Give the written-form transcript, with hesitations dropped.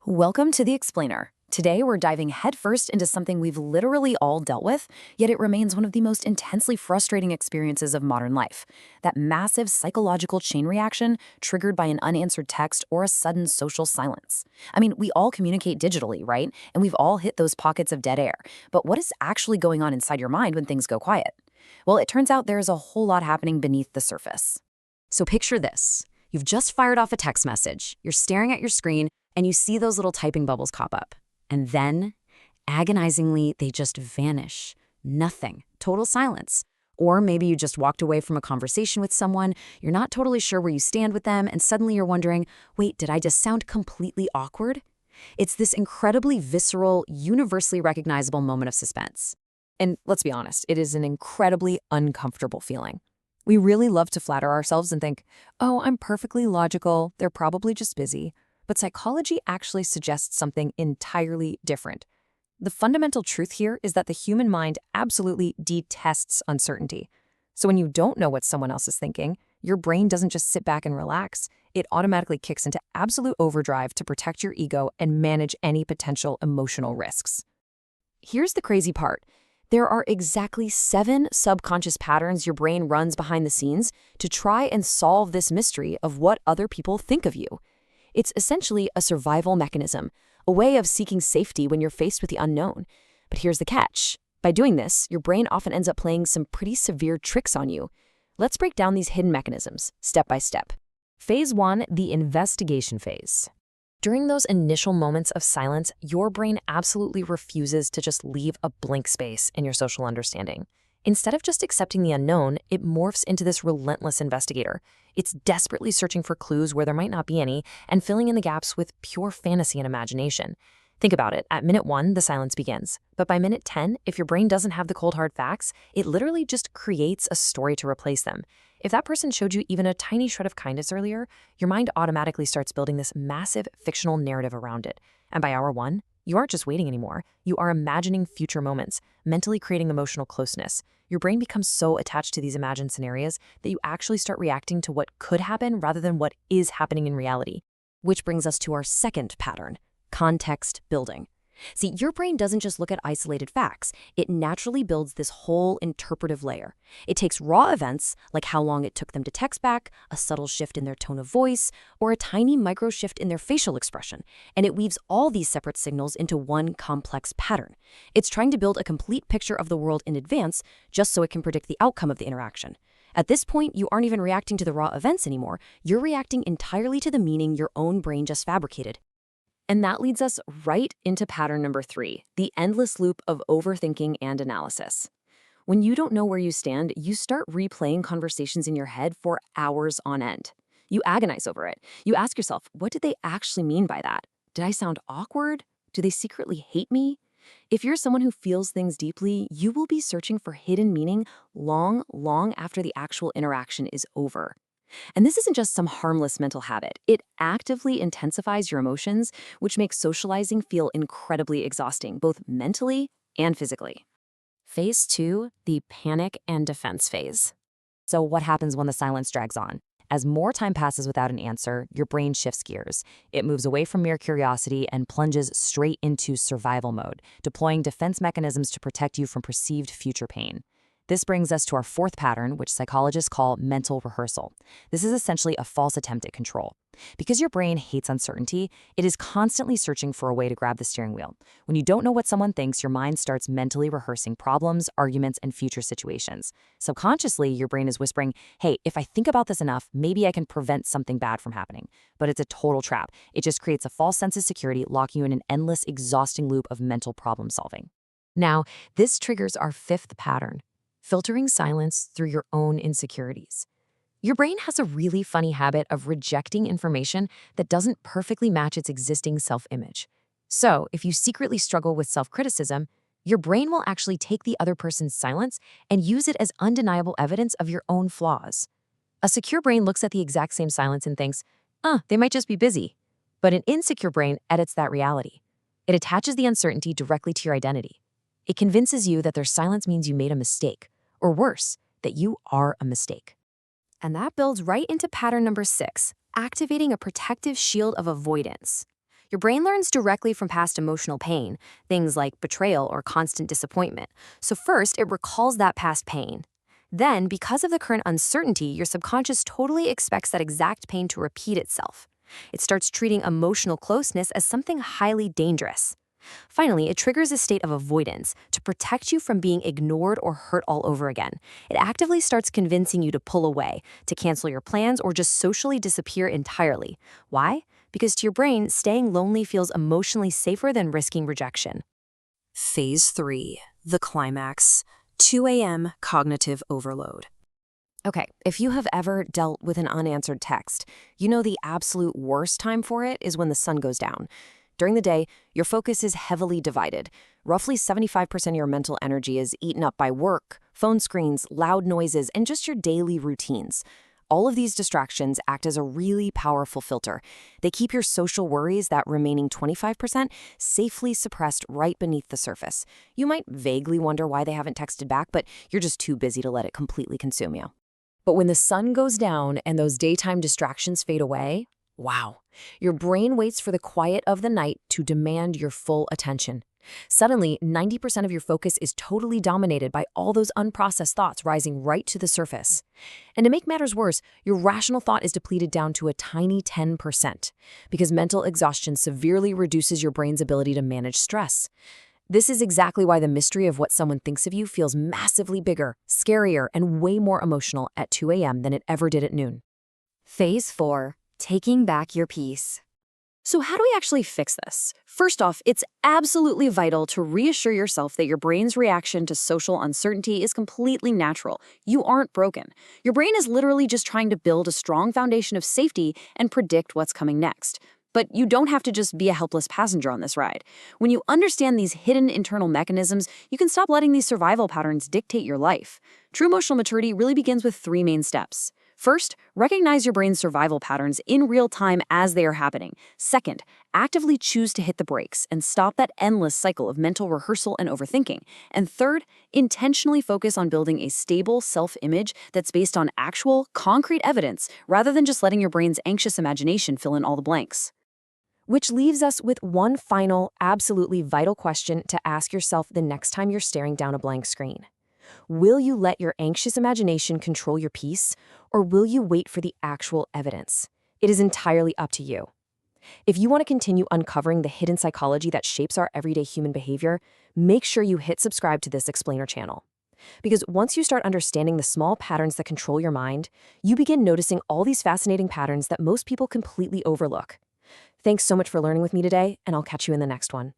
Welcome to The Explainer. Today, we're diving headfirst into something we've literally all dealt with, yet it remains one of the most intensely frustrating experiences of modern life. That massive psychological chain reaction triggered by an unanswered text or a sudden social silence. I mean, we all communicate digitally, right? And we've all hit those pockets of dead air. But what is actually going on inside your mind when things go quiet? Well, it turns out there's a whole lot happening beneath the surface. So picture this. You've just fired off a text message. You're staring at your screen, and you see those little typing bubbles pop up. And then, agonizingly, they just vanish. Nothing. Total silence. Or maybe you just walked away from a conversation with someone, you're not totally sure where you stand with them, and suddenly you're wondering, wait, did I just sound completely awkward? It's this incredibly visceral, universally recognizable moment of suspense. And let's be honest, it is an incredibly uncomfortable feeling. We really love to flatter ourselves and think, oh, I'm perfectly logical, they're probably just busy. But psychology actually suggests something entirely different. The fundamental truth here is that the human mind absolutely detests uncertainty. So when you don't know what someone else is thinking, your brain doesn't just sit back and relax. It automatically kicks into absolute overdrive to protect your ego and manage any potential emotional risks. Here's the crazy part. There are exactly 7 subconscious patterns your brain runs behind the scenes to try and solve this mystery of what other people think of you. It's essentially a survival mechanism, a way of seeking safety when you're faced with the unknown. But here's the catch. By doing this, your brain often ends up playing some pretty severe tricks on you. Let's break down these hidden mechanisms, step by step. Phase 1, the investigation phase. During those initial moments of silence, your brain absolutely refuses to just leave a blank space in your social understanding. Instead of just accepting the unknown, it morphs into this relentless investigator. It's desperately searching for clues where there might not be any and filling in the gaps with pure fantasy and imagination. Think about it. At minute 1, the silence begins. But by minute 10, if your brain doesn't have the cold hard facts, it literally just creates a story to replace them. If that person showed you even a tiny shred of kindness earlier, your mind automatically starts building this massive fictional narrative around it. And by hour 1, you aren't just waiting anymore. You are imagining future moments, mentally creating emotional closeness. Your brain becomes so attached to these imagined scenarios that you actually start reacting to what could happen rather than what is happening in reality. Which brings us to our second pattern, context building. See, your brain doesn't just look at isolated facts. It naturally builds this whole interpretive layer. It takes raw events, like how long it took them to text back, a subtle shift in their tone of voice, or a tiny micro shift in their facial expression, and it weaves all these separate signals into one complex pattern. It's trying to build a complete picture of the world in advance, just so it can predict the outcome of the interaction. At this point, you aren't even reacting to the raw events anymore. You're reacting entirely to the meaning your own brain just fabricated. And that leads us right into pattern number 3, the endless loop of overthinking and analysis. When you don't know where you stand, you start replaying conversations in your head for hours on end. You agonize over it. You ask yourself, what did they actually mean by that? Did I sound awkward? Do they secretly hate me? If you're someone who feels things deeply, you will be searching for hidden meaning long, long after the actual interaction is over. And this isn't just some harmless mental habit. It actively intensifies your emotions, which makes socializing feel incredibly exhausting, both mentally and physically. Phase 2, the panic and defense phase. So what happens when the silence drags on? As more time passes without an answer, your brain shifts gears. It moves away from mere curiosity and plunges straight into survival mode, deploying defense mechanisms to protect you from perceived future pain. This brings us to our fourth pattern, which psychologists call mental rehearsal. This is essentially a false attempt at control. Because your brain hates uncertainty, it is constantly searching for a way to grab the steering wheel. When you don't know what someone thinks, your mind starts mentally rehearsing problems, arguments, and future situations. Subconsciously, your brain is whispering, hey, if I think about this enough, maybe I can prevent something bad from happening. But it's a total trap. It just creates a false sense of security, locking you in an endless, exhausting loop of mental problem solving. Now, this triggers our fifth pattern, filtering silence through your own insecurities. Your brain has a really funny habit of rejecting information that doesn't perfectly match its existing self-image. So, if you secretly struggle with self-criticism, your brain will actually take the other person's silence and use it as undeniable evidence of your own flaws. A secure brain looks at the exact same silence and thinks, they might just be busy. But an insecure brain edits that reality. It attaches the uncertainty directly to your identity. It convinces you that their silence means you made a mistake, or worse, that you are a mistake. And that builds right into pattern number 6, activating a protective shield of avoidance. Your brain learns directly from past emotional pain, things like betrayal or constant disappointment. So first, it recalls that past pain. Then, because of the current uncertainty, your subconscious totally expects that exact pain to repeat itself. It starts treating emotional closeness as something highly dangerous. Finally, it triggers a state of avoidance to protect you from being ignored or hurt all over again. It actively starts convincing you to pull away, to cancel your plans, or just socially disappear entirely. Why? Because to your brain, staying lonely feels emotionally safer than risking rejection. Phase 3, the climax, 2 a.m. cognitive overload. Okay, if you have ever dealt with an unanswered text, you know the absolute worst time for it is when the sun goes down. During the day, your focus is heavily divided. Roughly 75% of your mental energy is eaten up by work, phone screens, loud noises, and just your daily routines. All of these distractions act as a really powerful filter. They keep your social worries, that remaining 25%, safely suppressed right beneath the surface. You might vaguely wonder why they haven't texted back, but you're just too busy to let it completely consume you. But when the sun goes down and those daytime distractions fade away, wow, your brain waits for the quiet of the night to demand your full attention. Suddenly, 90% of your focus is totally dominated by all those unprocessed thoughts rising right to the surface. And to make matters worse, your rational thought is depleted down to a tiny 10%, because mental exhaustion severely reduces your brain's ability to manage stress. This is exactly why the mystery of what someone thinks of you feels massively bigger, scarier, and way more emotional at 2 a.m. than it ever did at noon. Phase 4, taking back your peace. So how do we actually fix this? First off, it's absolutely vital to reassure yourself that your brain's reaction to social uncertainty is completely natural. You aren't broken. Your brain is literally just trying to build a strong foundation of safety and predict what's coming next. But you don't have to just be a helpless passenger on this ride. When you understand these hidden internal mechanisms, you can stop letting these survival patterns dictate your life. True emotional maturity really begins with 3 main steps. First, recognize your brain's survival patterns in real time as they are happening. Second, actively choose to hit the brakes and stop that endless cycle of mental rehearsal and overthinking. And third, intentionally focus on building a stable self-image that's based on actual, concrete evidence rather than just letting your brain's anxious imagination fill in all the blanks. Which leaves us with one final, absolutely vital question to ask yourself the next time you're staring down a blank screen. Will you let your anxious imagination control your peace, or will you wait for the actual evidence? It is entirely up to you. If you want to continue uncovering the hidden psychology that shapes our everyday human behavior, make sure you hit subscribe to this explainer channel. Because once you start understanding the small patterns that control your mind, you begin noticing all these fascinating patterns that most people completely overlook. Thanks so much for learning with me today, and I'll catch you in the next one.